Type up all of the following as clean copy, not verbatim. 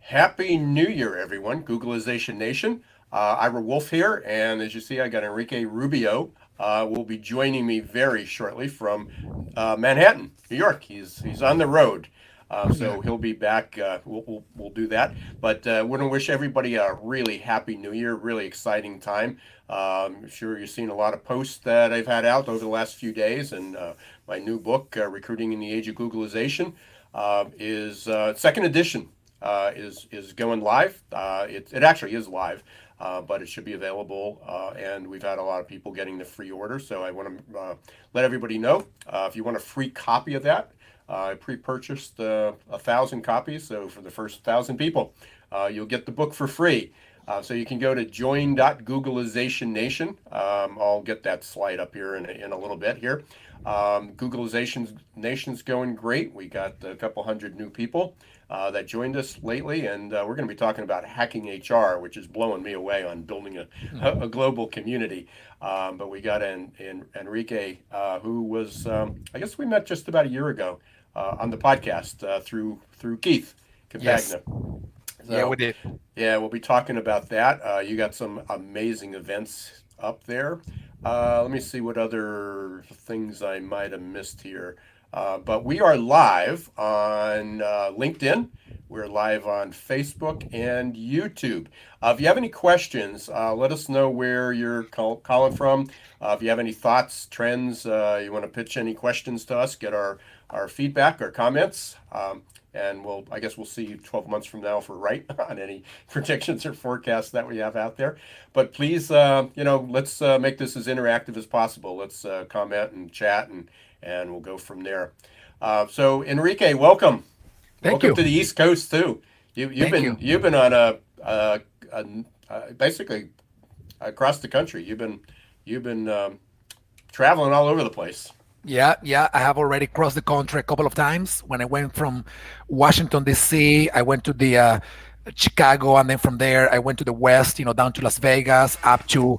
Happy New Year, everyone. Googlization Nation. Ira Wolfe here, and as you see, I got Enrique Rubio. Will be joining me very shortly from Manhattan, New York. He's on the road, Yeah. so he'll be back. We'll do that. But we're gonna wish everybody a really happy New Year. Really exciting time. I'm sure you've seen a lot of posts that I've had out over the last few days, and my new book, Recruiting in the Age of Googlization, is second edition is going live. It actually is live, but it should be available. And we've had a lot of people getting the free order, so I want to let everybody know if you want a free copy of that. I pre-purchased 1,000 copies, so for the first 1,000 people, you'll get the book for free. So you can go to join.googlization nation. I'll get that slide up here in a little bit here. Googlization Nation's going great. We got a couple hundred new people that joined us lately, and we're going to be talking about hacking HR, which is blowing me away on building a global community. But we got Enrique, who was, I guess we met just about a year ago on the podcast through Keith Yes. Campagna. Yeah, we So, did. yeah, we'll be talking about that. You got some amazing events up there. Let me see what other things I might have missed here. But we are live on LinkedIn. We're live on Facebook and YouTube. If you have any questions, let us know where you're calling from. If you have any thoughts, trends, you want to pitch any questions to us, get our feedback, our comments. And I guess we'll see 12 months from now if we're right on any predictions or forecasts that we have out there. But please, let's make this as interactive as possible. Let's comment and chat, and we'll go from there. So Enrique, welcome. Thank Welcome you. to the East Coast too. You've Thank you. been on basically across the country. You've been traveling all over the place. Yeah. I have already crossed the country a couple of times. When I went from Washington D.C., I went to the Chicago, and then from there I went to the west. Down to Las Vegas, up to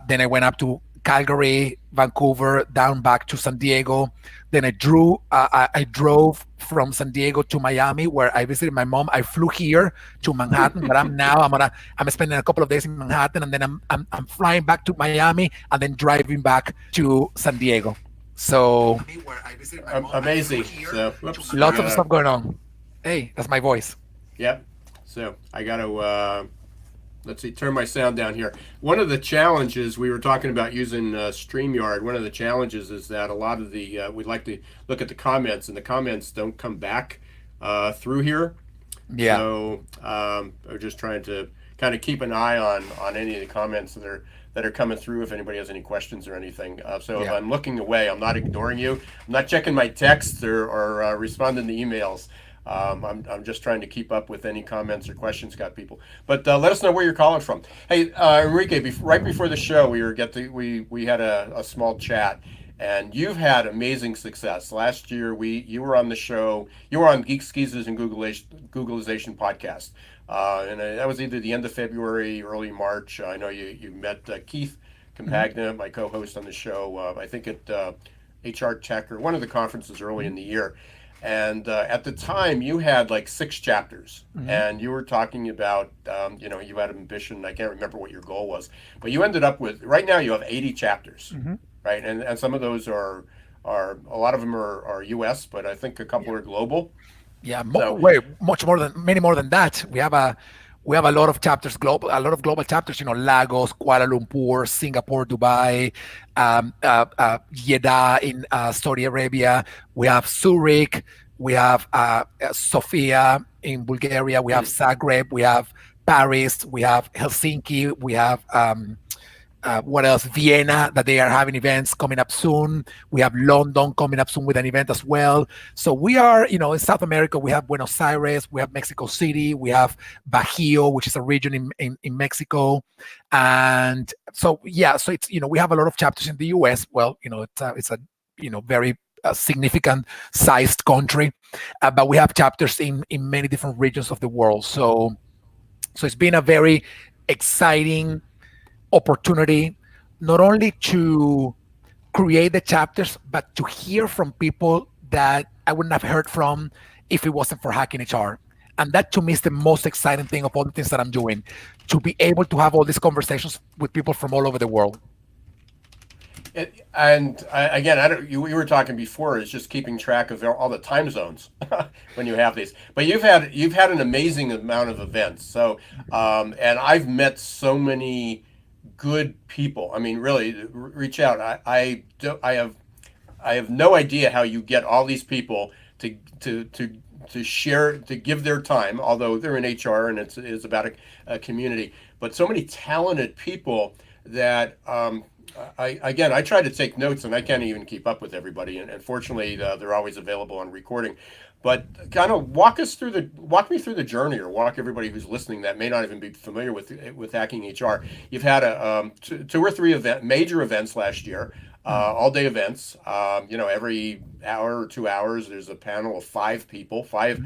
then I went up to Calgary, Vancouver, down back to San Diego. Then I drove from San Diego to Miami, where I visited my mom. I flew here to Manhattan, but I'm spending a couple of days in Manhattan, and then I'm flying back to Miami, and then driving back to San Diego. So Amazing. So, whoops, we lots of gotta. stuff going on. Hey, that's my voice. Yep. So I gotta let's see, turn my sound down here. One of the challenges we were talking about using StreamYard. One of the challenges is that a lot of the we'd like to look at the comments, and the comments don't come back through here. Yeah, So we're just trying to kind of keep an eye on any of the comments that are coming through. If anybody has any questions or anything, so if yeah. I'm looking away, I'm not ignoring you. I'm not checking my texts or responding to emails. I'm just trying to keep up with any comments or questions got people. But let us know where you're calling from. Hey, Enrique, right before the show, we had a small chat, and you've had amazing success. Last year, you were on the show. You were on Geeks, Geezers, and Googlization podcast, and that was either the end of February, early March. I know you met Keith Hmm. Campagna, my co-host on the show. I think at HR Tech or one of the conferences early in the year. And at the time, you had like 6 chapters, Hmm. and you were talking about, you had ambition. I can't remember what your goal was, but you ended up with right now you have 80 chapters, Hmm. right? And some of those are a lot of them are U.S., but I think a couple are global. Yeah, So way much more than many more than that. We have a lot of chapters global, a lot of global chapters. Lagos, Kuala Lumpur, Singapore, Dubai, Jeddah in Saudi Arabia. We have Zurich. We have Sofia in Bulgaria. We have Zagreb. We have Paris. We have Helsinki. We have what else? Vienna, that they are having events coming up soon. We have London coming up soon with an event as well. So we are, in South America, we have Buenos Aires, we have Mexico City, we have Bajío, which is a region in Mexico. And so, yeah, so it's, we have a lot of chapters in the US. Well, it's a very significant sized country, but we have chapters in many different regions of the world. So it's been a very exciting opportunity, not only to create the chapters, but to hear from people that I wouldn't have heard from if it wasn't for Hacking HR. And that to me is the most exciting thing of all the things that I'm doing, to be able to have all these conversations with people from all over the world. Again, I don't. We were talking before is just keeping track of all the time zones when you have these. But you've had an amazing amount of events. So, and I've met so many good people. I mean, really, reach out. I have no idea how you get all these people to to to to share to give their time. Although they're in HR and it's about a community, but so many talented people that I try to take notes and I can't even keep up with everybody. And fortunately, they're always available on recording. But kind of walk me through the journey, or walk everybody who's listening that may not even be familiar with hacking HR. You've had two or three major events last year, all day events. Every hour or 2 hours, there's a panel of five people, 4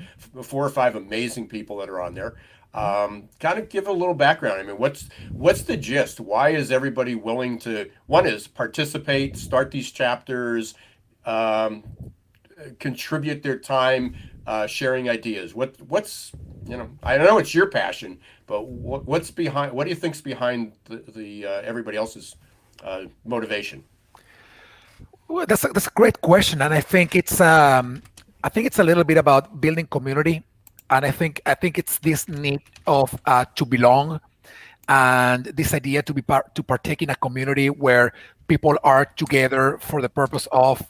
or 5 amazing people that are on there. Kind of give a little background. I mean, what's the gist? Why is everybody willing to? One is participate, start these chapters, um, contribute their time, sharing ideas. What's I know it's your passion, but what's behind? What do you think's behind the everybody else's motivation? Well, that's a great question, and I think it's a little bit about building community, and I think it's this need of to belong, and this idea to to partake in a community where people are together for the purpose of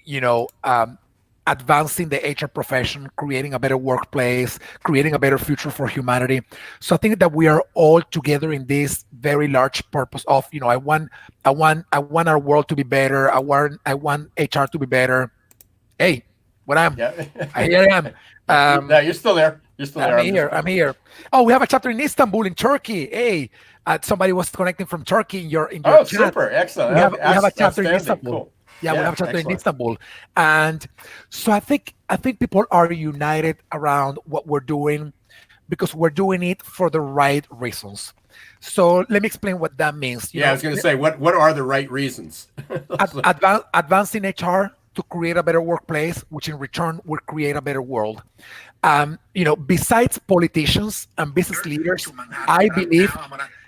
you know um, advancing the HR profession, creating a better workplace, creating a better future for humanity. So I think that we are all together in this very large purpose of I want our world to be better. I want HR to be better. Hey, what am Yeah. here I am. No, you're still there. You're still I'm there. I'm just here. I'm here. Oh, we have a chapter in Istanbul, in Turkey. Hey, somebody was connecting from Turkey in your Oh, chat. super. Excellent. We have a chapter in Outstanding. Istanbul. Cool. Yeah, we have Yeah, a chapter in excellent. Istanbul, and so I think people are united around what we're doing because we're doing it for the right reasons. So let me explain what that means. Yeah, I was going to say, what are the right reasons? Advancing HR to create a better workplace, which in return will create a better world. Besides politicians and business leaders, I believe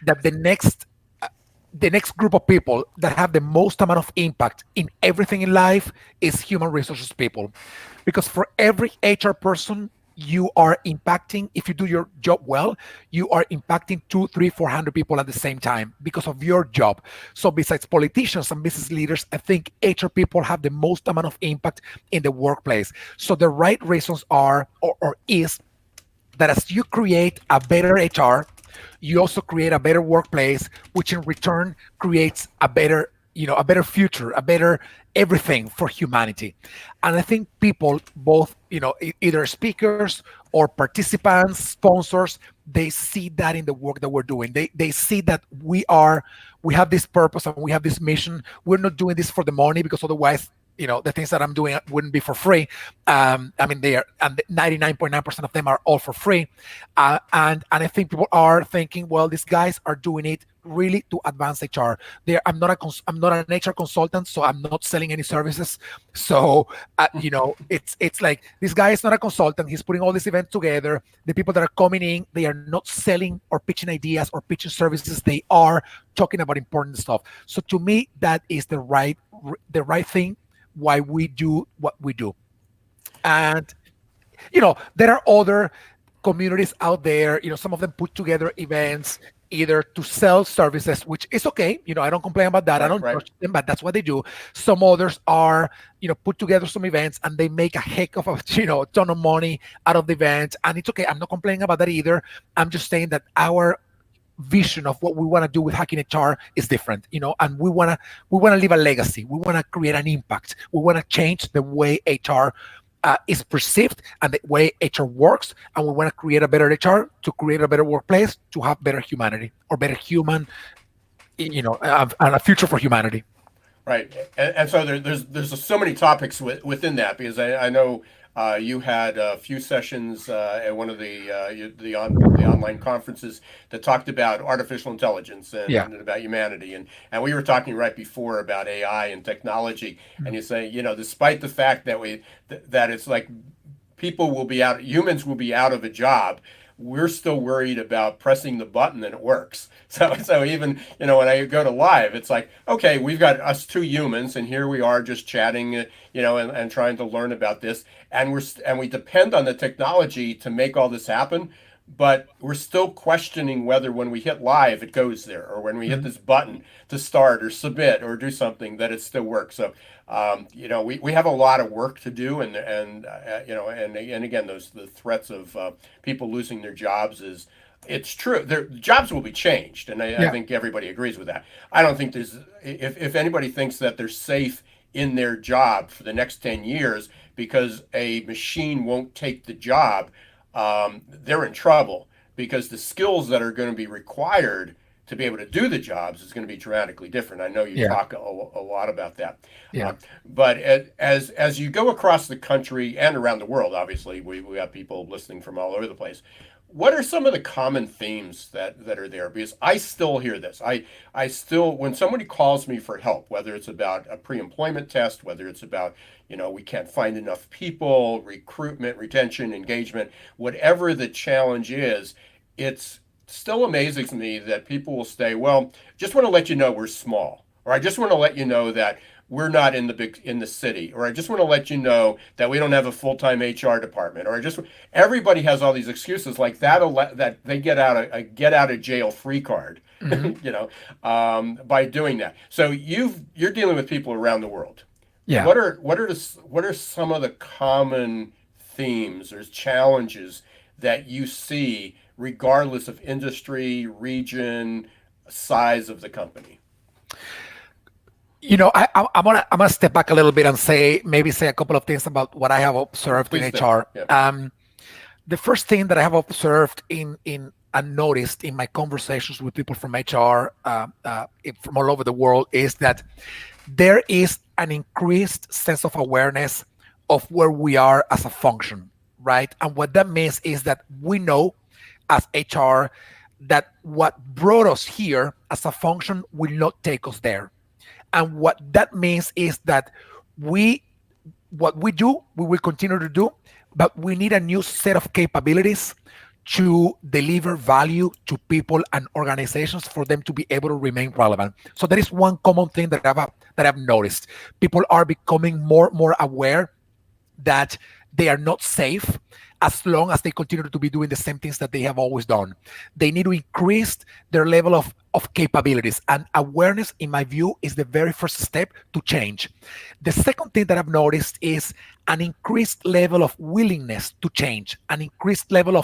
that the next group of people that have the most amount of impact in everything in life is human resources people, because for every HR person you are impacting, if you do your job well, you are impacting two, three, 400 people at the same time because of your job. So besides politicians and business leaders, I think HR people have the most amount of impact in the workplace. So the right reasons are, or is, that as you create a better HR, you also create a better workplace, which in return creates a better future, a better everything for humanity. And I think people, both either speakers or participants, sponsors, they see that in the work that we're doing. They see that we have this purpose and we have this mission. We're not doing this for the money, because otherwise the things that I'm doing wouldn't be for free. I mean, they are, and 99.9% of them are all for free. And I think people are thinking, well, these guys are doing it really to advance HR. I'm not an HR consultant, so I'm not selling any services. So it's like, this guy is not a consultant. He's putting all these events together. The people that are coming in, they are not selling or pitching ideas or pitching services. They are talking about important stuff. So to me, that is the right thing why we do what we do. And there are other communities out there. Some of them put together events either to sell services, which is okay. I don't complain about that. I Right, don't right. judge them, but that's what they do. Some others are, put together some events and they make a heck of a ton of money out of the event, and it's okay. I'm not complaining about that either. I'm just saying that our vision of what we want to do with hacking HR is different, and we want to leave a legacy. We want to create an impact. We want to change the way HR is perceived and the way HR works, and we want to create a better HR to create a better workplace, to have better humanity, or better human, and a future for humanity. Right, and so there's so many topics within that, because I know you had a few sessions at one of the online conferences that talked about artificial intelligence Yeah. and about humanity, and we were talking right before about AI and technology, and you say, despite the fact that that it's like humans will be out of a job. We're still worried about pressing the button and it works. So even, when I go to live, it's like, okay, we've got us two humans and here we are just chatting, and trying to learn about this. And we depend on the technology to make all this happen. But we're still questioning whether when we hit live it goes there, or when we hit Mhm. this button to start or submit or do something, that it still works. So we have a lot of work to do, and again, the threats of people losing their jobs is, it's true. Their jobs will be changed, and I Yeah, think everybody agrees with that. I don't think there's if anybody thinks that they're safe in their job for the next 10 years because a machine won't take the job, they're in trouble, because the skills that are going to be required to be able to do the jobs is going to be dramatically different. I know you yeah, talk a lot about that. yeah. But as you go across the country and around the world, obviously we have people listening from all over the place. What are some of the common themes that are there? Because I still hear this. I still, when somebody calls me for help, whether it's about a pre-employment test, whether it's about, we can't find enough people, recruitment, retention, engagement, whatever the challenge is, it's still amazes me that people will say, well, just want to let you know we're small, or I just want to let you know that we're not in the city, or I just want to let you know that we don't have a full-time HR department, or I just everybody has all these excuses like that, that they get out a get out of jail free card, Hmm. by doing that. So you're dealing with people around the world. Yeah. What are some of the common themes or challenges that you see, regardless of industry, region, size of the company? I'm gonna step back a little bit and say a couple of things about what I have observed in Please do. HR. Yeah. The first thing that I have observed in and noticed in my conversations with people from HR, from all over the world, is that there is an increased sense of awareness of where we are as a function, right? And what that means is that we know as HR that what brought us here as a function will not take us there. And what that means is that we what we do, we will continue to do, but we need a new set of capabilities to deliver value to people and organizations for them to be able to remain relevant. So that is one common thing that I've noticed. People are becoming more aware that they are not safe as long as they continue to be doing the same things that they have always done. They need to increase their level of capabilities. And awareness, in my view, is the very first step to change. The second thing that I've noticed is an increased level of willingness to change, an increased level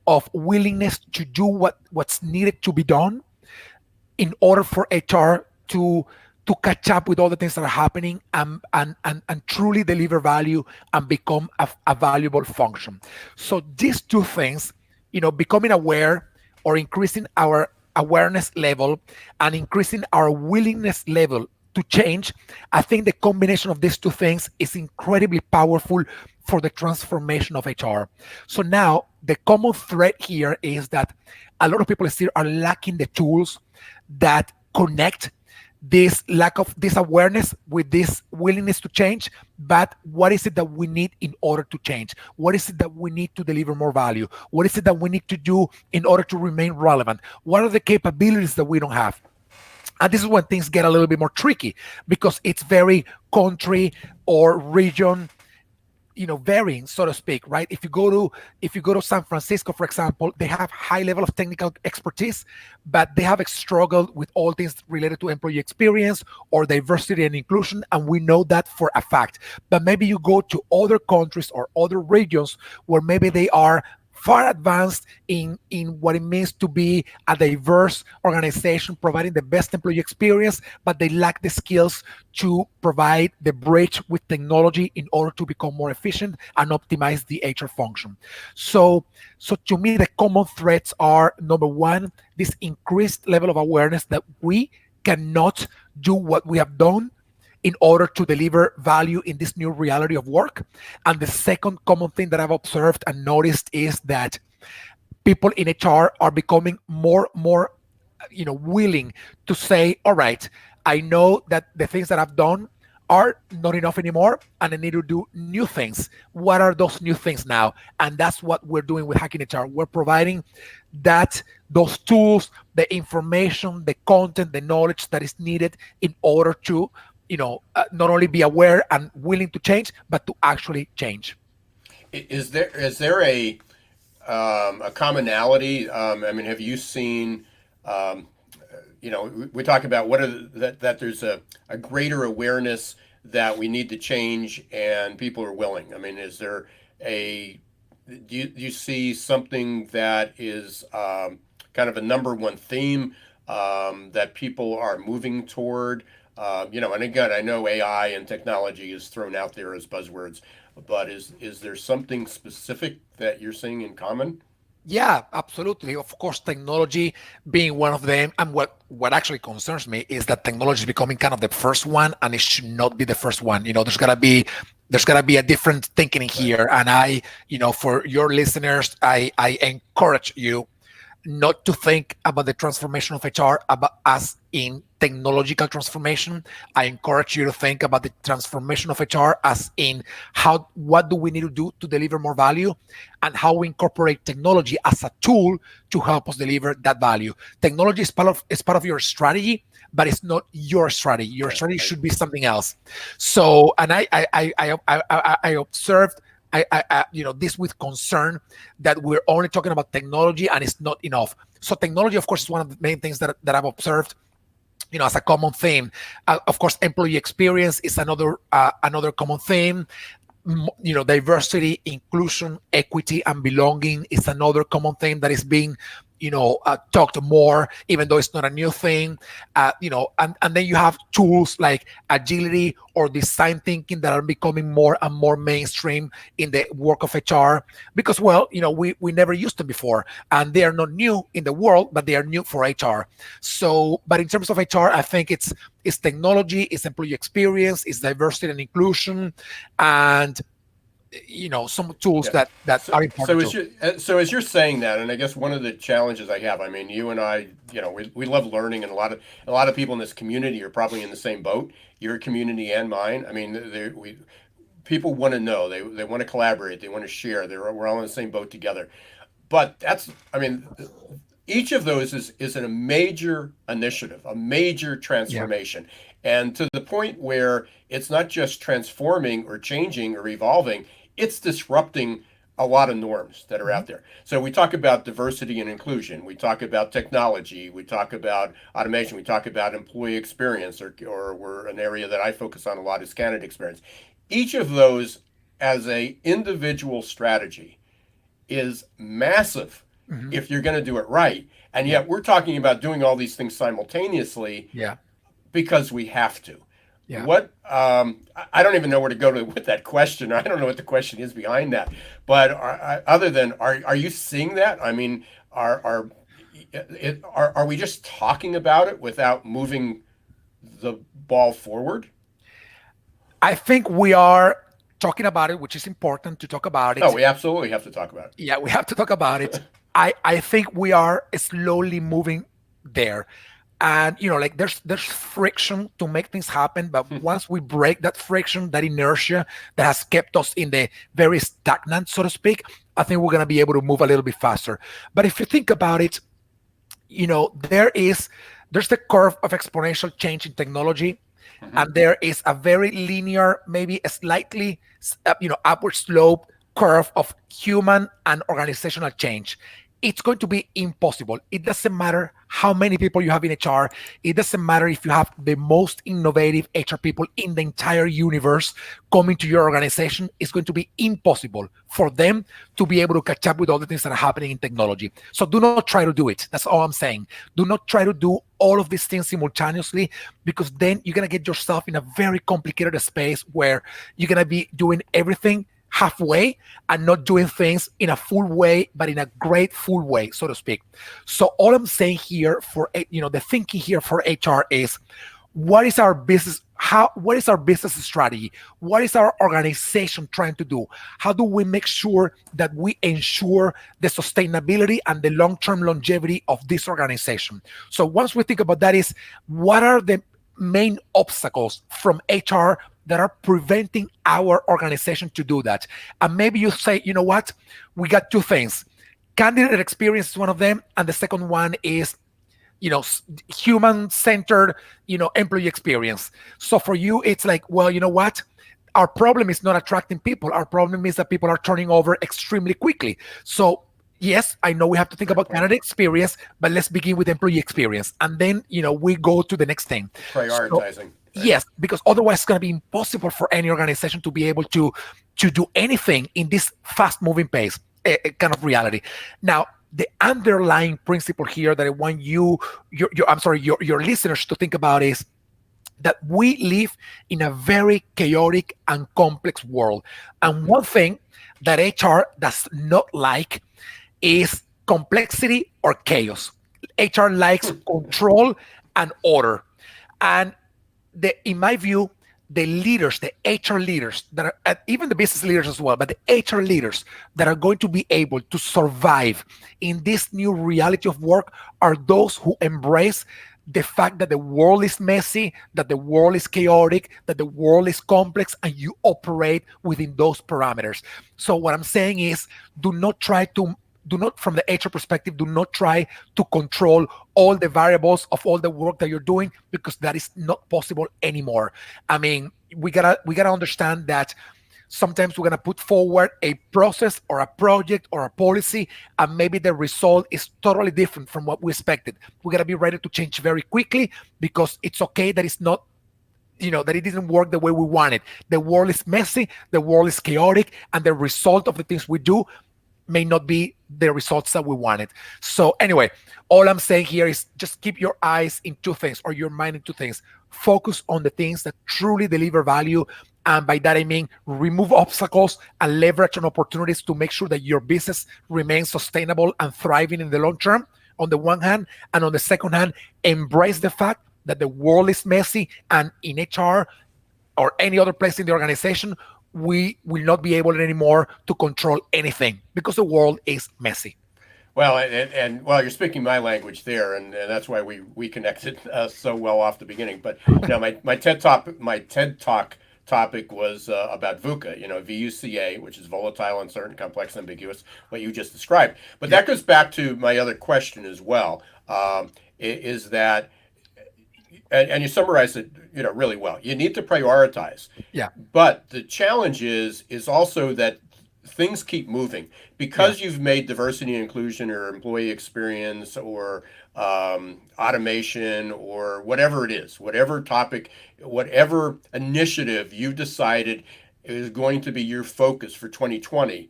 of willingness to do what's needed to be done in order for HR to catch up with all the things that are happening, and truly deliver value and become a valuable function. So these two things, becoming aware or increasing our awareness level and increasing our willingness level to change, I think the combination of these two things is incredibly powerful for the transformation of HR. So now the common thread here is that a lot of people still are lacking the tools that connect this lack of this awareness with this willingness to change. But what is it that we need in order to change? What is it that we need to deliver more value? What is it that we need to do in order to remain relevant? What are the capabilities that we don't have? And this is when things get a little bit more tricky, because it's very country or region, varying, so to speak, right? If you go to San Francisco, for example, they have high level of technical expertise, but they have struggled with all things related to employee experience or diversity and inclusion, and we know that for a fact. But maybe you go to other countries or other regions where maybe they are far advanced in what it means to be a diverse organization providing the best employee experience, but they lack the skills to provide the bridge with technology in order to become more efficient and optimize the HR function. So to me, the common threats are: number one, this increased level of awareness that we cannot do what we have done in order to deliver value in this new reality of work. And the second common thing that I've observed and noticed is that people in HR are becoming more willing to say, all right, I know that the things that I've done are not enough anymore, and I need to do new things. What are those new things now? And that's what we're doing with Hacking HR. We're providing those tools, the information, the content, the knowledge that is needed in order to, not only be aware and willing to change, but to actually change. Is there a commonality? I mean, have you seen? Um, we talk about that there's a greater awareness that we need to change and people are willing. I mean, is there a do you see something that is kind of a number one theme that people are moving toward? And again, I know AI and technology is thrown out there as buzzwords, but is there something specific that you're seeing in common? Yeah, absolutely. Of course, technology being one of them. And what actually concerns me is that technology is becoming kind of the first one, and it should not be the first one. There's gotta be a different thinking in Right. here. And for your listeners, I encourage you not to think about the transformation of HR about as in technological transformation. I encourage you to think about the transformation of HR as in what do we need to do to deliver more value, and how we incorporate technology as a tool to help us deliver that value. Technology is part of your strategy, but it's not your strategy. Your Okay. strategy should be something else. So, and I observed this with concern, that we're only talking about technology and it's not enough. So technology, of course, is one of the main things that I've observed, as a common theme. Of course, employee experience is another common theme. Diversity, inclusion, equity, and belonging is another common theme that is being talked more, even though it's not a new thing. And then you have tools like agility or design thinking that are becoming more and more mainstream in the work of HR, because, well, we never used them before, and they are not new in the world, but they are new for HR. So, but in terms of HR, I think it's technology, it's employee experience, it's diversity and inclusion, and some tools Yeah. that So, are so important as too. you so as you're saying that, and I guess one of the challenges I have, I mean, you and I, we love learning, and a lot of people in this community are probably in the same boat. Your community and mine. I mean, people want to know, they want to collaborate, they want to share. We're all in the same boat together. But I mean, each of those is a major initiative, a major Yeah. transformation. And to the point where it's not just transforming or changing or evolving, it's disrupting a lot of norms that are Mhm. out there. So we talk about diversity and inclusion, we talk about technology, we talk about automation, we talk about employee experience, or we're an area that I focus on a lot is candidate experience. Each of those as a individual strategy is massive Mhm. if you're going to do it right. And Yeah. yet we're talking about doing all these things simultaneously Yeah. because we have to. Yeah. I don't even know where to go with that question. I don't know what the question is behind that. But other than, are you seeing that? I mean, are we just talking about it without moving the ball forward? I think we are talking about it, which is important to talk about No, it. we absolutely have to talk about Yeah, we have to talk about it. I think we are slowly moving there. And like there's friction to make things happen, but it. once we break that friction, that inertia that has kept us in the very stagnant, so to speak, I think we're going to be able to move a little bit faster. But if you think about it, there's the curve of exponential change in technology, Hmm. and there is a very linear, maybe a slightly upward slope curve of human and organizational change. It's going to be impossible. It doesn't matter how many people you have in HR. It doesn't matter if you have the most innovative HR people in the entire universe coming to your organization. It's going to be impossible for them to be able to catch up with all the things that are happening in technology. So do not try to do it. That's all I'm saying. Do not try to do all of these things simultaneously, because then you're going to get yourself in a very complicated space where you're going to be doing everything halfway and not doing things in a full way, but in a great full way, so to speak. So all I'm saying here the thinking here for HR is, what is our business strategy? What is our organization trying to do? How do we make sure that we ensure the sustainability and the long-term longevity of this organization? So once we think about that, is what are the main obstacles from HR that are preventing our organization to do that. And maybe you say, you know what, we got two things. Candidate experience is one of them, and the second one is human centered employee experience. So for you it's like, well, you know what, our problem is not attracting people, our problem is that people are turning over extremely quickly. So yes, I know we have to think Great about point. candidate experience, but let's begin with employee experience, and then we go to the next thing. So Prioritizing, right? yes, because otherwise it's going to be impossible for any organization to be able to do anything in this fast moving pace, kind of reality. Now, the underlying principle here that I want your listeners to think about is that we live in a very chaotic and complex world. And one thing that HR does not like is complexity or chaos. HR likes control and order. And in my view, the leaders, the HR leaders that are, even the business leaders as well, but the HR leaders that are going to be able to survive in this new reality of work are those who embrace the fact that the world is messy, that the world is chaotic, that the world is complex, and you operate within those parameters. So what I'm saying is, do not, from the HR perspective, do not try to control all the variables of all the work that you're doing, because that is not possible anymore. I mean, we gotta understand that sometimes we're gonna put forward a process or a project or a policy, and maybe the result is totally different from what we expected. We gotta be ready to change very quickly, because it's okay that it's not that it didn't work the way we wanted. The world is messy, the world is chaotic, and the result of the things we do may not be the results that we wanted. So anyway, all I'm saying here is just keep your eyes in two things, or your mind in two things. Focus on the things that truly deliver value. And by that, I mean remove obstacles and leverage on opportunities to make sure that your business remains sustainable and thriving in the long term, on the one hand. And on the second hand, embrace the fact that the world is messy, and in HR or any other place in the organization, we will not be able anymore to control anything, because the world is messy. Well, and well, you're speaking my language there, and that's why we connected so well off the beginning. But my TED talk topic was about VUCA, VUCA, which is volatile, uncertain, complex, ambiguous, what you just described. But Yeah, that goes back to my other question as well. Is that, and you summarized it, really well. You need to prioritize, yeah, but the challenge is also that things keep moving yeah, because you've made diversity and inclusion or employee experience or automation or whatever it is, whatever topic, whatever initiative you decided is going to be your focus for 2020.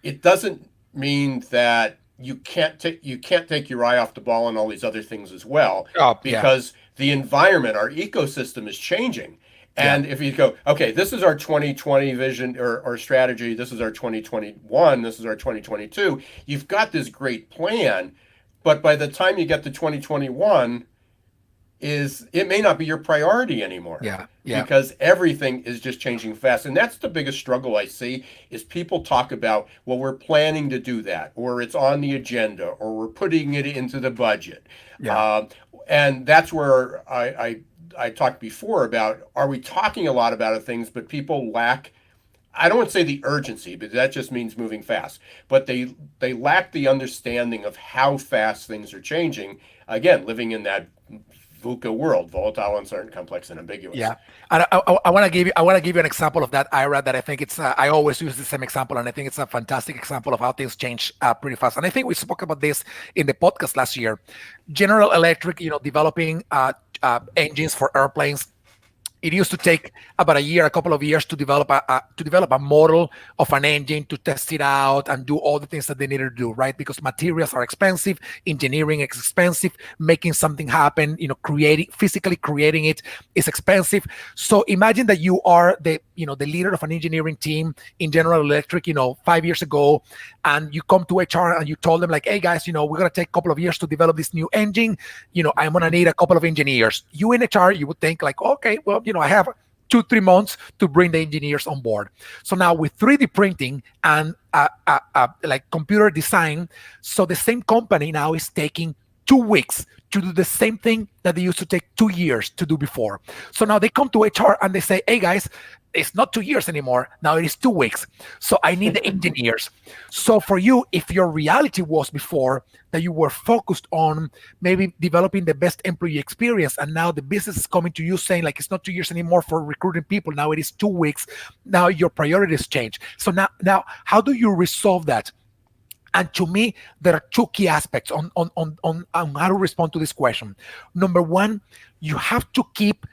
It doesn't mean that you can't take your eye off the ball on all these other things as well, oh, yeah, because the environment, our ecosystem is changing. yeah, And if you go, okay, this is our 2020 vision or strategy, this is our 2021, this is our 2022, you've got this great plan, but by the time you get to 2021, it may not be your priority anymore, yeah, yeah, because everything is just changing fast. And that's the biggest struggle I see, is people talk about, well, we're planning to do that, or it's on the agenda, or we're putting it into the budget. yeah, um, and that's where I talked before about, are we talking a lot about things, but people lack, I don't want to say the urgency, but that just means moving fast. But they lack the understanding of how fast things are changing. Again, living in that VUCA world, volatile, uncertain, complex, and ambiguous. yeah. And I want to give you an example of that, Ira. That I think it's. I always use the same example, and I think it's a fantastic example of how things change pretty fast. And I think we spoke about this in the podcast last year. General Electric, developing engines for airplanes. It used to take about a year, a couple of years to develop a model of an engine, to test it out and do all the things that they needed to do, right? Because materials are expensive, engineering is expensive, making something happen, physically creating it is expensive. So imagine that you are the leader of an engineering team in General Electric, 5 years ago, and you come to HR and you told them like, hey guys, we're gonna take a couple of years to develop this new engine. I'm gonna need a couple of engineers. You in HR, you would think like, okay, well, I have 2-3 months to bring the engineers on board. So now with 3D printing and like computer design, so the same company now is taking 2 weeks to do the same thing that they used to take 2 years to do before. So now they come to HR and they say, hey guys, it's not 2 years anymore. Now it is 2 weeks. So I need the engineers. So for you, if your reality was before that you were focused on maybe developing the best employee experience, and now the business is coming to you saying like it's not 2 years anymore for recruiting people. Now it is 2 weeks. Now your priorities change. So now how do you resolve that? And to me, there are two key aspects on how to respond to this question. Number one, you have to keep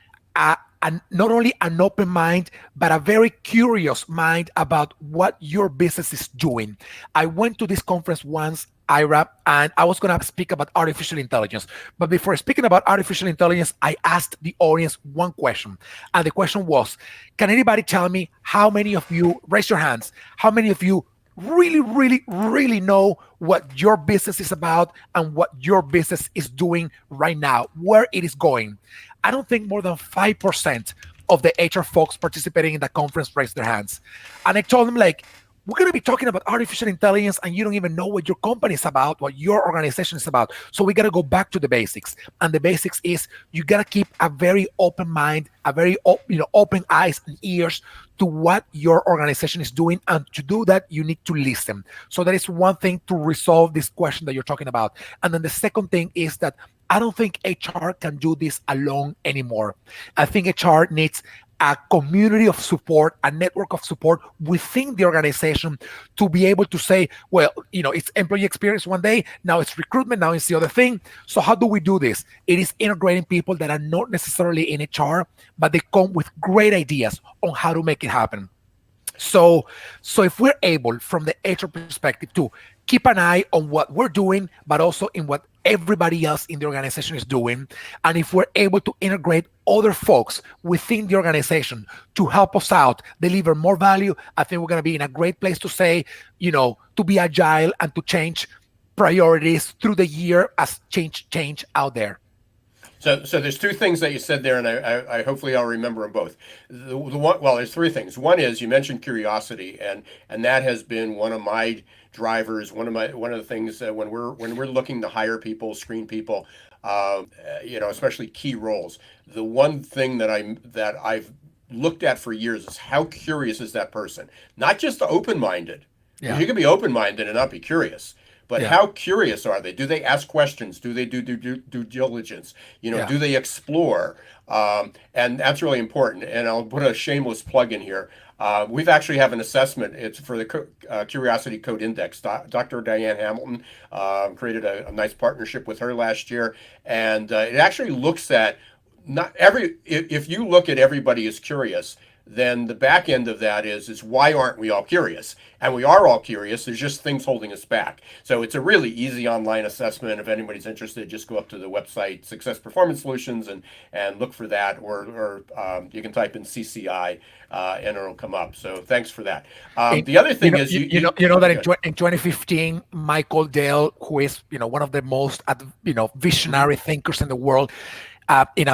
not only an open mind, but a very curious mind about what your business is doing. I went to this conference once, Ira, and I was going to speak about artificial intelligence. But before speaking about artificial intelligence, I asked the audience one question. And the question was, can anybody tell me how many of you, raise your hands, how many of you really, really, really know what your business is about and what your business is doing right now, where it is going? I don't think more than 5% of the HR folks participating in that conference raised their hands. And I told them, like, we're going to be talking about artificial intelligence and you don't even know what your company is about, what your organization is about. So we got to go back to the basics. And the basics is you got to keep a very open mind, a very open eyes and ears to what your organization is doing. And to do that, you need to listen. So that is one thing to resolve this question that you're talking about. And then the second thing is that I don't think HR can do this alone anymore. I think HR needs a community of support, a network of support within the organization to be able to say, well, it's employee experience one day, now it's recruitment, now it's the other thing. So how do we do this? It is integrating people that are not necessarily in HR, but they come with great ideas on how to make it happen. So if we're able, from the HR perspective, to keep an eye on what we're doing, but also in what everybody else in the organization is doing, and if we're able to integrate other folks within the organization to help us out, deliver more value, I think we're going to be in a great place to say, to be agile and to change priorities through the year as change out there. So there's two things that you said there, and I hopefully I'll remember them both. The one, well, there's three things. One is you mentioned curiosity, and that has been one of my drivers. One of the things when we're looking to hire people, screen people, especially key roles. The one thing that I've looked at for years is how curious is that person? Not just open-minded. Yeah. You can be open-minded and not be curious. But how curious are they? Do they ask questions? Do they do due diligence? Do they explore? And that's really important. And I'll put a shameless plug in here. We've actually have an assessment. It's for the Curiosity Code Index. Dr. Diane Hamilton created a nice partnership with her last year. And it actually looks at if you look at everybody as curious, then the back end of that is why aren't we all curious? And we are all curious. There's just things holding us back. So it's a really easy online assessment. If anybody's interested, just go up to the website Success Performance Solutions and look for that, or you can type in CCI and it'll come up. So thanks for that. The other thing is you know that in 2015, Michael Dell, who is one of the most visionary thinkers in the world, in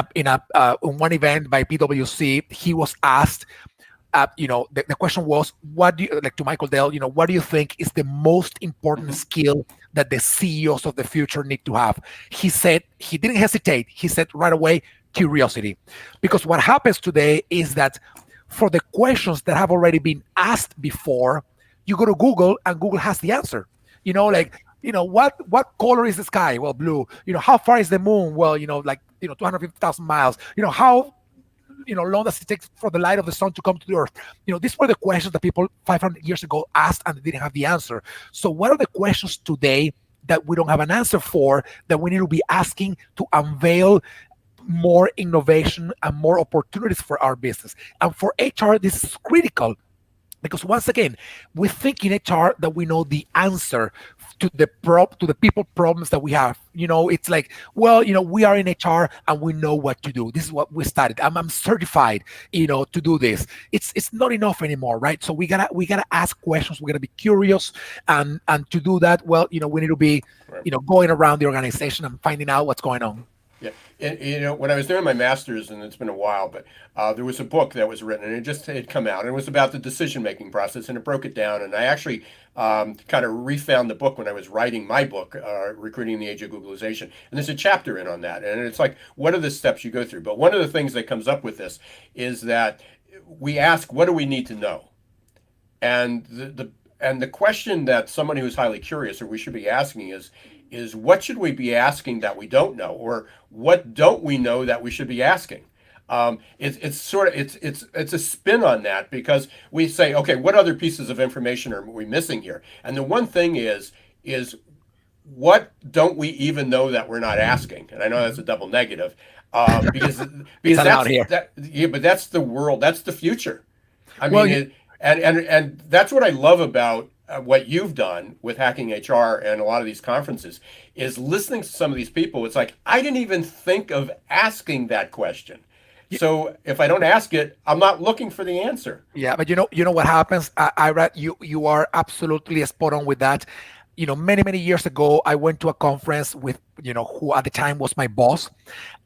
one event by PwC, he was asked, the question was, what do you, like, to Michael Dell, what do you think is the most important skill that the CEOs of the future need to have? He said, he didn't hesitate. He said right away, curiosity. Because what happens today is that for the questions that have already been asked before, you go to Google and Google has the answer. What color is the sky? Well, blue. How far is the moon? Well, 250,000 miles. How long does it take for the light of the sun to come to the earth? These were the questions that people 500 years ago asked and they didn't have the answer. So what are the questions today that we don't have an answer for, that we need to be asking to unveil more innovation and more opportunities for our business? And for HR, this is critical. Because once again, we think in HR that we know the answer to the people problems that we have. It's like, well, we are in HR and we know what to do. This is what we studied. I'm certified, to do this. It's not enough anymore, right? So we gotta ask questions. We gotta be curious, and to do that, well, we need to be, going around the organization and finding out what's going on. Yeah, and, when I was doing my master's, and it's been a while, but there was a book that was written, and it just had come out, and it was about the decision making process, and it broke it down. And I actually kind of refound the book when I was writing my book, Recruiting in the Age of Googlization. And there's a chapter in on that, and it's like, what are the steps you go through? But one of the things that comes up with this is that we ask, what do we need to know? And the question that somebody who's highly curious or we should be asking is what should we be asking that we don't know, or what don't we know that we should be asking? It's sort of it's a spin on that, because we say, okay, what other pieces of information are we missing here? And the one thing is what don't we even know that we're not asking? And I know that's a double negative, because It's allowed that's here. yeah, but that's the world, that's the future. I Well, mean, and that's what I love about what you've done with Hacking HR and a lot of these conferences is listening to some of these people. It's like I didn't even think of asking that question. So if I don't ask it, I'm not looking for the answer. yeah, but you know what happens? I read you are absolutely spot on with that. Many years ago, I went to a conference with who at the time was my boss,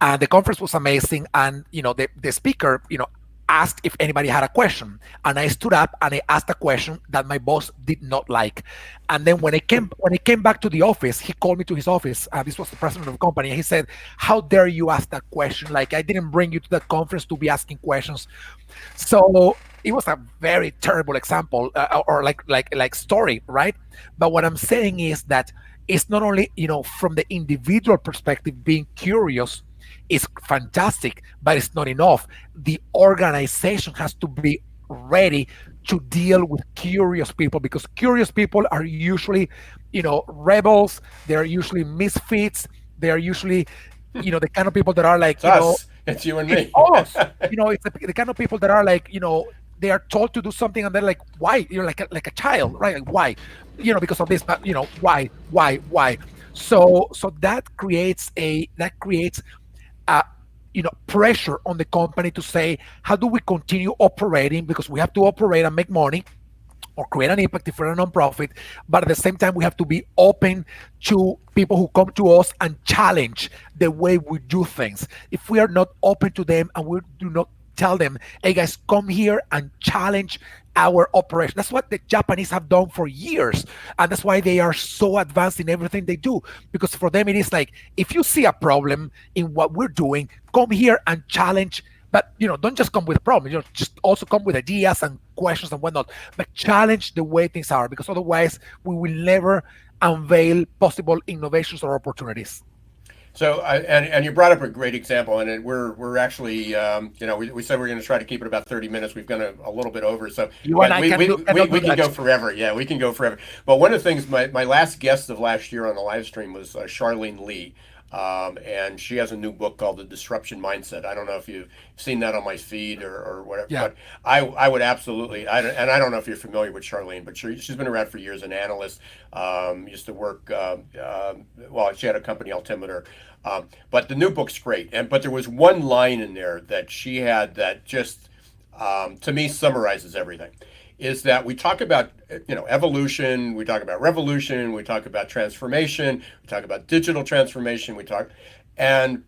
and the conference was amazing. And the speaker asked if anybody had a question, and I stood up and I asked a question that my boss did not like. And then when I came back to the office, he called me to his office. This was the president of the company, and he said, "How dare you ask that question? Like, I didn't bring you to that conference to be asking questions." So it was a very terrible example, or like story, right? But what I'm saying is that it's not only from the individual perspective, being curious is fantastic, but it's not enough. The organization has to be ready to deal with curious people, because curious people are usually rebels. They're usually misfits. They're usually the kind of people that are like It's us. It's you and it's me. us. It's the kind of people that are like, they are told to do something and they're like, why? You're like a child, right? Like, why? Because of this, but why? So that creates uh, pressure on the company to say, how do we continue operating? Because we have to operate and make money or create an impact if we're a nonprofit. But at the same time, we have to be open to people who come to us and challenge the way we do things. If we are not open to them and we do not tell them, hey guys, come here and challenge our operation. That's what the Japanese have done for years. And that's why they are so advanced in everything they do. Because for them, it is like, if you see a problem in what we're doing, come here and challenge. But don't just come with a problem. Just also come with ideas and questions and whatnot. But challenge the way things are, because otherwise we will never unveil possible innovations or opportunities. So, and you brought up a great example, and we're actually, we said we're going to try to keep it about 30 minutes. We've gone a little bit over, so You and but I we can we, do we, cannot we do can go that. forever. Yeah, we can go forever. But one of the things, my last guest of last year on the live stream was Charlene Lee. And she has a new book called The Disruption Mindset. I don't know if you've seen that on my feed or whatever, Yeah. but I would absolutely, and I don't know if you're familiar with Charlene, but she's been around for years, an analyst, used to work, well, she had a company, Altimeter. But the new book's great. But there was one line in there that she had that just, to me, summarizes everything. Is that we talk about evolution, we talk about revolution, we talk about transformation, we talk about digital transformation, and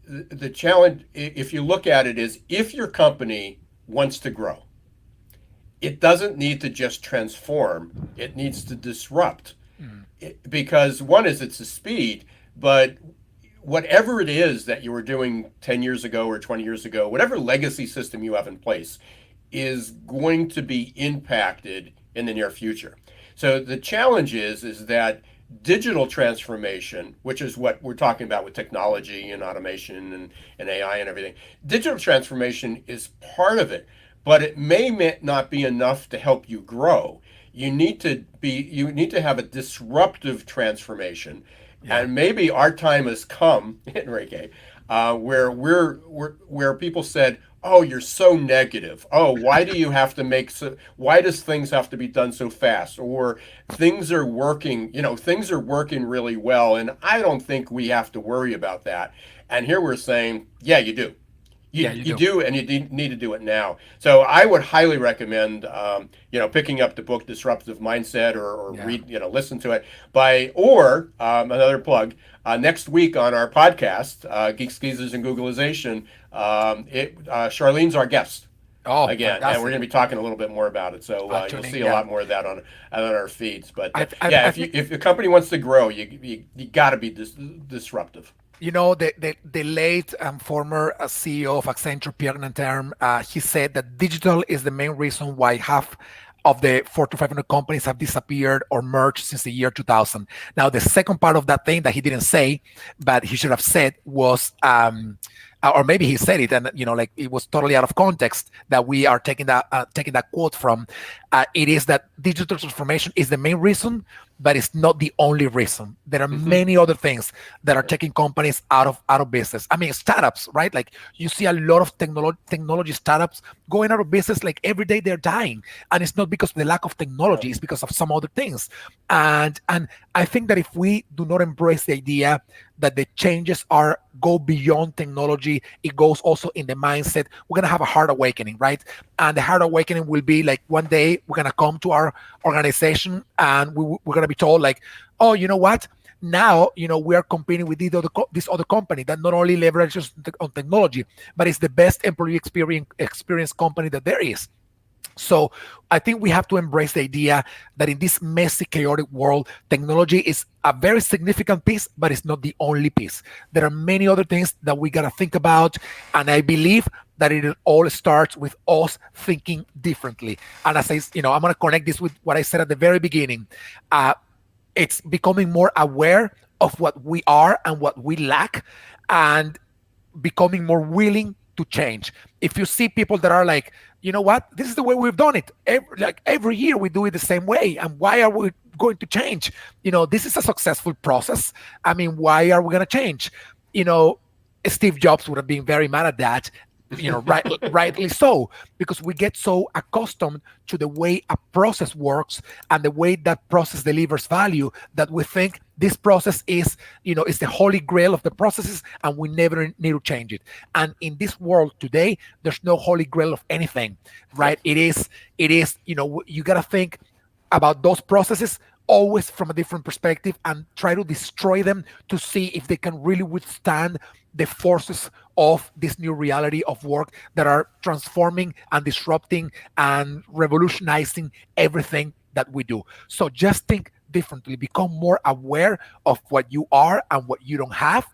the challenge, if you look at it, is if your company wants to grow, it doesn't need to just transform, it needs to disrupt. Mm. Because one is it's the speed, but whatever it is that you were doing 10 years ago or 20 years ago, whatever legacy system you have in place is going to be impacted in the near future. So the challenge is that digital transformation, which is what we're talking about with technology and automation and AI and everything, digital transformation is part of it, but it may not be enough to help you grow. You need to have a disruptive transformation, Yeah. and maybe our time has come, Enrique, where people said, "Oh, you're so negative. Oh, why do you have to make so? Why does things have to be done so fast? Or things are working, things are working really well, and I don't think we have to worry about that." And here we're saying, "Yeah, you do. Yeah, You you do. do, and you need to do it now. So I would highly recommend, picking up the book Disruptive Mindset, or Yeah. read, listen to it or another plug, next week on our podcast, Geeks, Geezers, and Googlization, Charlene's our guest Oh, again, and we're fantastic. going to be talking a little bit more about it. So you'll Actually, see a yeah. lot more of that on our feeds. But I yeah, I if think if the company wants to grow, you got to be disruptive. the late former CEO of Accenture, Pierre Nanterme, he said that digital is the main reason why half of the Fortune 500 companies have disappeared or merged since the year 2000. Now, the second part of that thing that he didn't say, but he should have said was, or maybe he said it, and like it was totally out of context that we are taking that quote from. It is that digital transformation is the main reason, but it's not the only reason. There are Hmm. many other things that are taking companies out of business. I mean, startups, right? Like you see a lot of technology startups going out of business. Like every day they're dying, and it's not because of the lack of technology; it's because of some other things. And I think that if we do not embrace the idea that the changes are go beyond technology, it goes also in the mindset. We're gonna have a hard awakening, right? And the hard awakening will be like one day we're gonna come to our organization and we're gonna be told like, oh, you know what? Now we are competing with this other company that not only leverages on technology, but is the best employee experience company that there is. So I think we have to embrace the idea that in this messy, chaotic world, technology is a very significant piece, but it's not the only piece. There are many other things that we got to think about. And I believe that it all starts with us thinking differently. And I'm going to connect this with what I said at the very beginning. Uh, it's becoming more aware of what we are and what we lack, and becoming more willing to change. If you see people that are like, you know what, this is the way we've done it. Every year we do it the same way, and why are we going to change? This is a successful process. I mean, why are we going to change? You know, Steve Jobs would have been very mad at that. Rightly so, because we get so accustomed to the way a process works and the way that process delivers value that we think this process is the holy grail of the processes, and we never need to change it. And in this world today, there's no holy grail of anything, Yeah. right? It is you got to think about those processes always from a different perspective and try to destroy them to see if they can really withstand the forces of this new reality of work that are transforming and disrupting and revolutionizing everything that we do. So just think differently, become more aware of what you are and what you don't have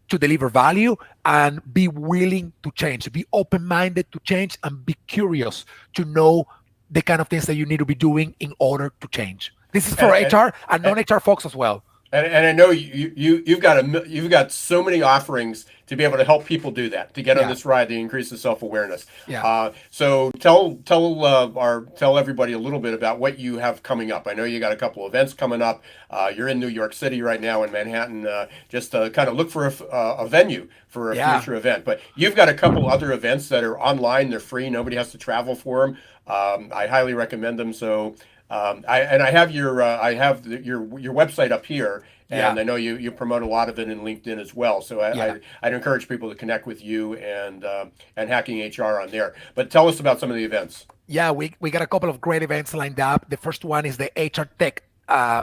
to deliver value, and be willing to change, be open-minded to change, and be curious to know the kind of things that you need to be doing in order to change. This is for and, HR and and non-HR folks as well. and I know you've got so many offerings to be able to help people do that, to get on Yeah, this ride, to increase the self awareness. yeah, So tell everybody a little bit about what you have coming up. I know you got a couple events coming up. You're in New York City right now, in Manhattan, just to kind of look for a venue for a yeah. future event. But you've got a couple other events that are online. They're free. Nobody has to travel for them. I highly recommend them. So I have your website up here, Yeah, and I know you promote a lot of it in LinkedIn as well. So yeah, I'd encourage people to connect with you and Hacking HR on there. But tell us about some of the events. yeah. We got a couple of great events lined up. The first one is the HR Tech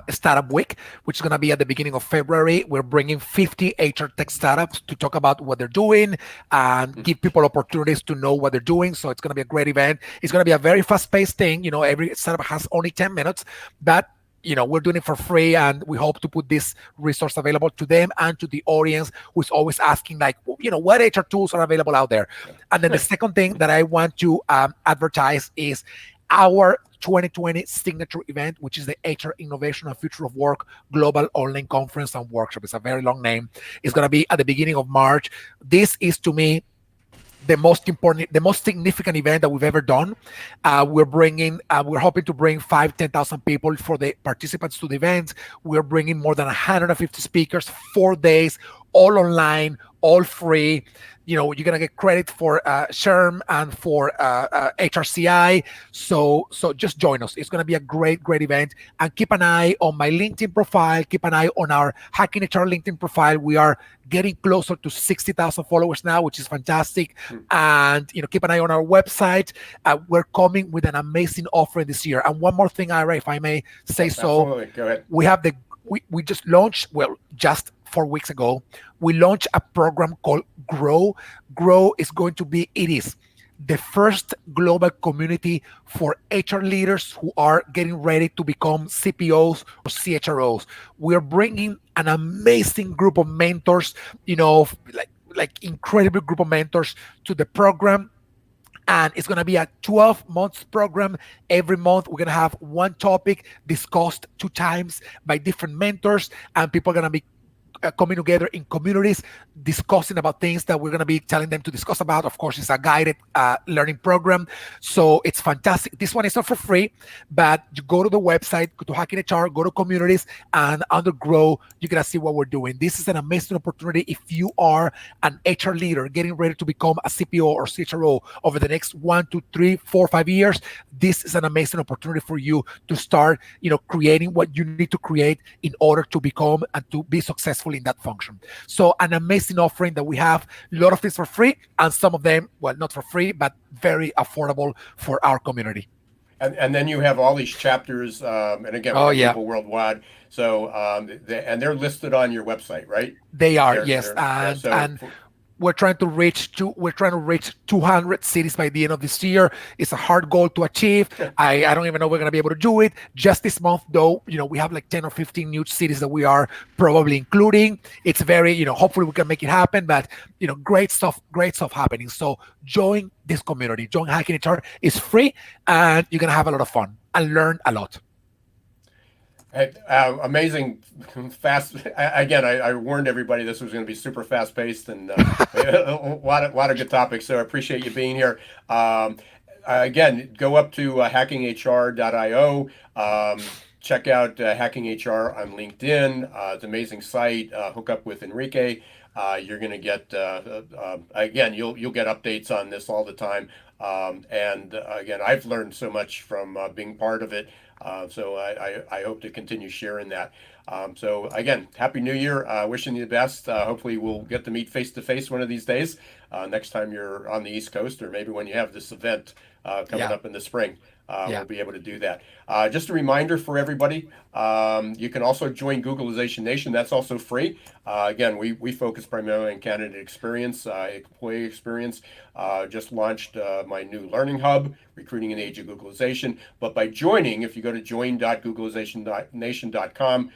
Startup Week, which is going to be at the beginning of February. We're bringing 50 HR tech startups to talk about what they're doing and give people opportunities to know what they're doing. So it's going to be a great event. It's going to be a very fast-paced thing. Every startup has only 10 minutes, but we're doing it for free, and we hope to put this resource available to them and to the audience who's always asking, like, what HR tools are available out there. And then the second thing that I want to advertise is our 2020 signature event, which is the HR Innovation and Future of Work Global Online Conference and Workshop. It's a very long name. It's going to be at the beginning of March. This is, to me, the most important, the most significant event that we've ever done. We're hoping to bring 10,000 people for the participants to the event. We're bringing more than 150 speakers, 4 days, all online, all free. You're gonna get credit for SHRM and for HRCI. So just join us. It's gonna be a great event. And keep an eye on my LinkedIn profile. Keep an eye on our Hacking HR LinkedIn profile. We are getting closer to 60,000 followers now, which is fantastic. And keep an eye on our website. We're coming with an amazing offering this year. And one more thing, Ira, if I may say so, Absolutely. Go ahead. we have we just launched, well, just 4 weeks ago, we launched a program called Grow. Grow is going to be, it is the first global community for HR leaders who are getting ready to become CPOs or CHROs. We're bringing an amazing group of mentors, like incredible group of mentors to the program. And it's going to be a 12-month program. Every month we're going to have one topic discussed 2 times by different mentors, and people are going to be coming together in communities discussing about things that we're going to be telling them to discuss about. Of course, it's a guided learning program, so it's fantastic. This one is not for free, but you go to the website, go to Hacking HR, go to communities, and under Grow, you're going to see what we're doing. This is an amazing opportunity if you are an HR leader getting ready to become a CPO or CHRO over the next 1, 2, 3, 4, 5 years. This is an amazing opportunity for you to start, creating what you need to create in order to become and to be successful in that function. So an amazing offering that we have. A lot of things for free, and some of them, well, not for free, but very affordable for our community. And then you have all these chapters, and again, we Oh have yeah, people worldwide. So and they're listed on your website, right? they are. Yes, They're yeah. So and we're trying to reach 200 cities by the end of this year. It's a hard goal to achieve. I don't even know we're going to be able to do it just this month, though. We have like 10 or 15 new cities that we are probably including. It's very, hopefully we can make it happen. But great stuff happening. So join this community. Join Hacking HR. It's free, and you're going to have a lot of fun and learn a lot. hey, amazing, fast. Again, I warned everybody this was going to be super fast paced and a lot of good topics. So I appreciate you being here. Again, go up to hackinghr.io. Check out Hacking HR on LinkedIn. It's an amazing site. Hook up with Enrique. You're going to get again. You'll get updates on this all the time. And again, I've learned so much from being part of it. So I hope to continue sharing that. So again, Happy New Year. Wishing you the best. Hopefully we'll get to meet face to face one of these days. Next time you're on the East Coast, or maybe when you have this event coming Yeah, up in the spring. yeah, We'll be able to do that. Just a reminder for everybody, you can also join Googlization Nation. That's also free. Again, we focus primarily on candidate experience, employee experience. Just launched my new learning hub, Recruiting in the Age of Googlization. But by joining, if you go to join.googlizationnation.com,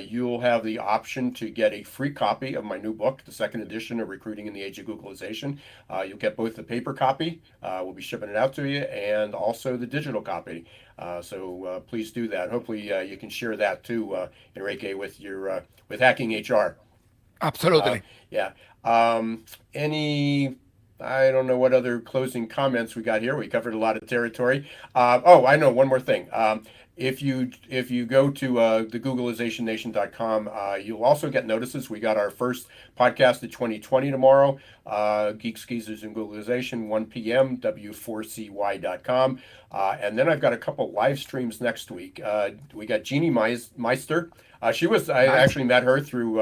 you'll have the option to get a free copy of my new book, the second edition of Recruiting in the Age of Googlization. You'll get both the paper copy, we'll be shipping it out to you, and also the digital copy. So please do that. Hopefully you can share that too, Enrique, with your with Hacking HR. absolutely. Yeah. Any I don't know what other closing comments we got here. We covered a lot of territory. Oh, I know one more thing. If you go to the Googlizationnation.com, you'll also get notices. We got our first podcast of 2020 tomorrow. Geeks, Geezers, and Googlization, 1 p.m. W4CY.com. And then I've got a couple live streams next week. We got Jeannie Meister. I Nice. actually met her through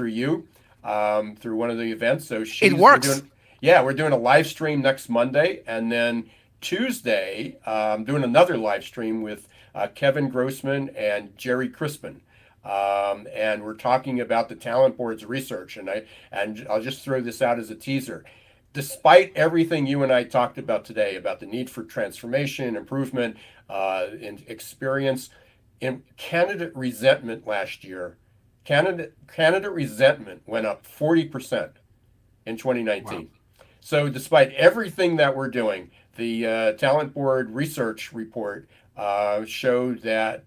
you, through one of the events. So It we're works. doing, yeah, we're doing a live stream next Monday, and then Tuesday, doing another live stream with Kevin Grossman and Jerry Crispin. And we're talking about the talent board's research, and I'll just throw this out as a teaser. Despite everything you and I talked about today about the need for transformation, improvement, and experience, in candidate resentment last year, candidate resentment went up 40% in Wow. 2019. So, despite everything that we're doing, the talent board research report showed that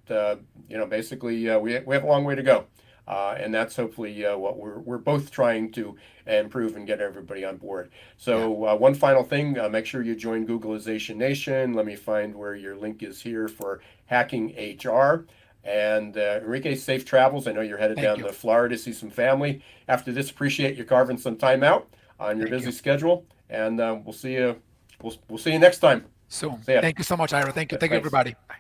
basically we have a long way to go, and that's hopefully what we're both trying to improve and get everybody on board. Yeah. So, one final thing: make sure you join Googlization Nation. Let me find where your link is here for Hacking HR. And Enrique, safe travels. I know you're headed Thank down you. to Florida to see some family. After this, appreciate you carving some time out on your Thank busy you. schedule, and we'll see you. We'll see you next time. Soon. See ya. Thank you so much, Ira. Thank you. Thank you, Thanks. everybody. Bye.